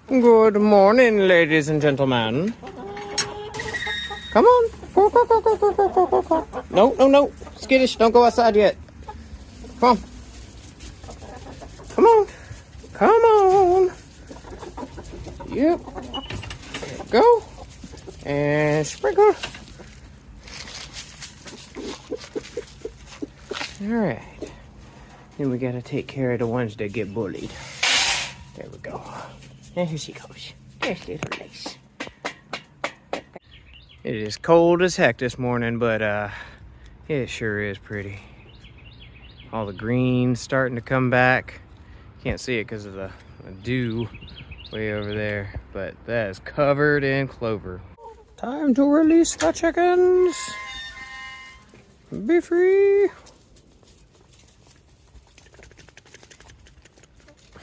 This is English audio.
Good morning, ladies and gentlemen. Come on. No, no, no. Skittish, don't go outside yet. Come on. Come on. Come on. Yep. Go. And sprinkle. Alright. Then we gotta take care of the ones that get bullied. There we go. And here she goes. There's little Lace. It is cold as heck this morning, but it sure is pretty. All the green's starting to come back. Can't see it because of the dew way over there, but that is covered in clover. Time to release the chickens. Be free.